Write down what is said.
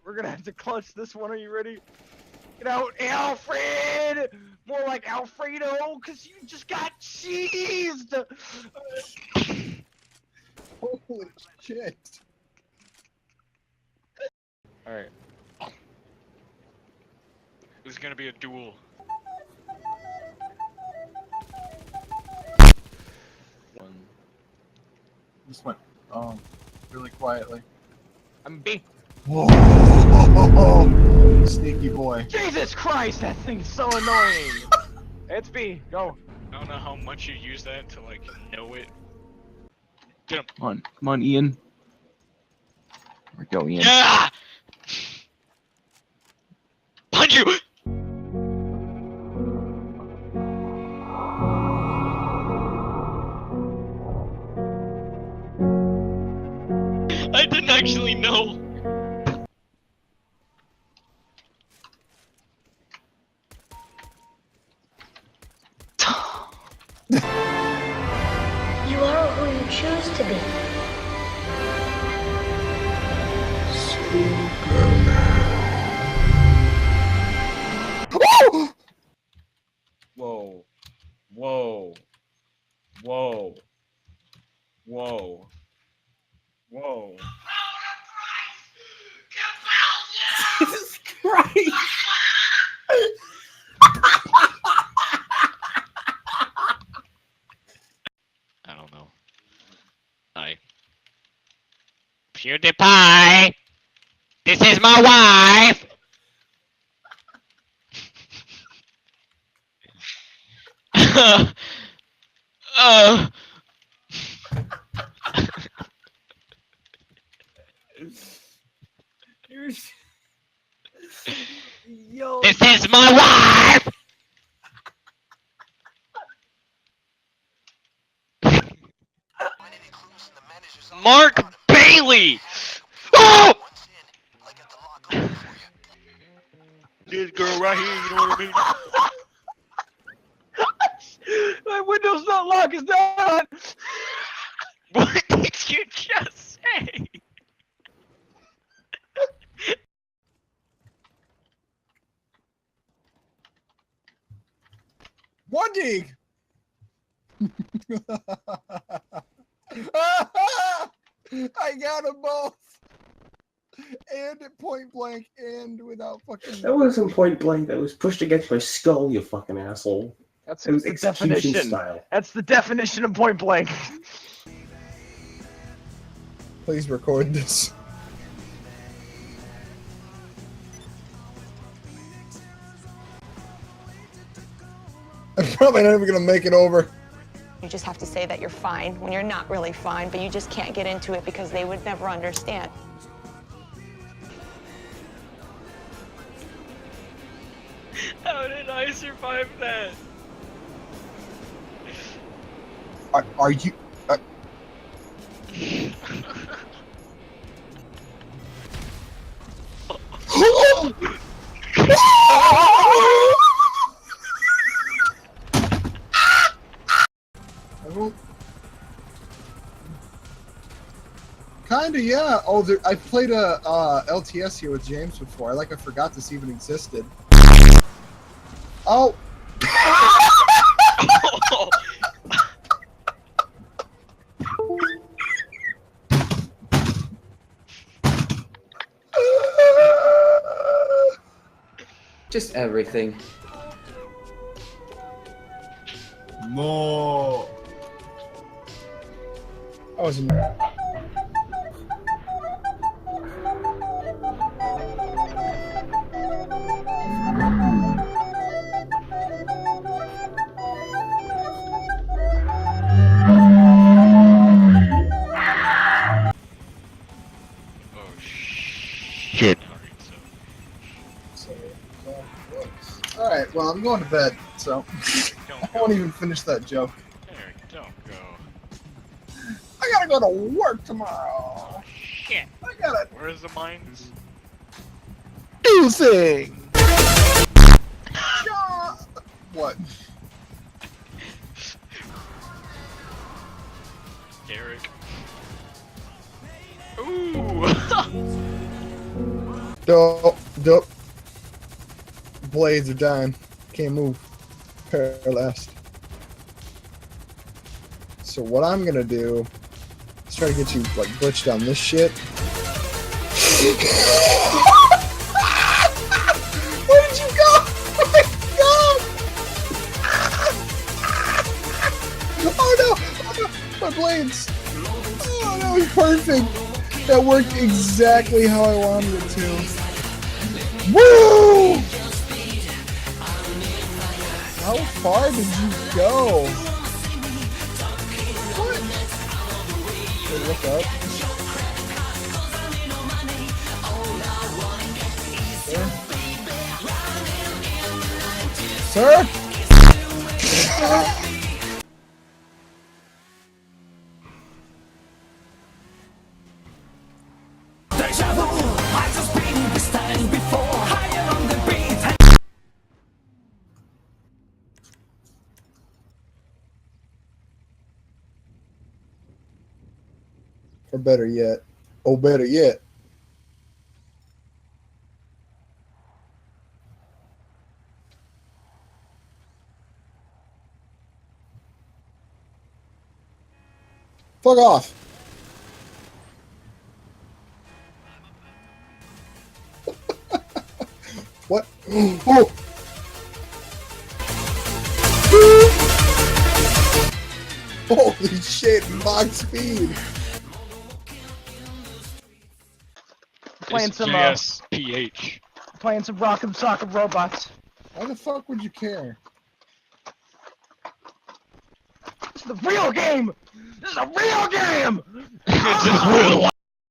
We're gonna have to clutch this one. Are you ready? Get out, Alfred! More like Alfredo, cause you just got cheesed! Holy shit. Alright. This is gonna be a duel. Just went, really quietly. I'm B. Whoa! Sneaky boy. Jesus Christ, that thing's so annoying! It's B, go. I don't know how much you use that to, like, know it. Get him. Come on, Ian. There we go, Ian. Yeah! Punch you! I didn't actually know. You are who you choose to be. Whoa. Whoa. Whoa. Whoa. Whoa. Jesus Christ! I don't know. PewDiePie! This is my wife! Yo. This is my wife! Mark Bailey! Oh! This girl right here, you know what I mean? My window's not locked, it's not! What did you just say? One dig! I got them both! And at point blank, and without fucking... That wasn't point blank, that was pushed against my skull, you fucking asshole. That's It was the execution definition. style. That's the definition of point blank. Please record this. I'm probably not even gonna make it over. You just have to say that you're fine when you're not really fine, but you just can't get into it because they would never understand. How did I survive that? Are you... Kinda, yeah. Oh, I played a LTS here with James before. I forgot this even existed. Oh. Just everything. No. I was in... Shit. Alright, well, I'm going to bed, so I won't even finish that joke. There, don't go. I gotta go to work tomorrow. Shit. I gotta Where's the mines? do things. What? Derek. Ooh! Dope. Blades are dying. Can't move. Paralyzed. So what I'm gonna do is try to get you like glitched on this shit. Where did you go? Oh my god! Oh no! My blades! Oh, that was perfect! That worked exactly how I wanted it to. Woo! How far did you go? What? Okay, look up. Sir? Or better yet. Oh, better yet. Fuck off. What? Oh! Holy shit, max speed. Playing It's some JSPH. playing some Rock'em Sock'em Robots. Why the fuck would you care? This is the real game. This is a real game. It's just real life.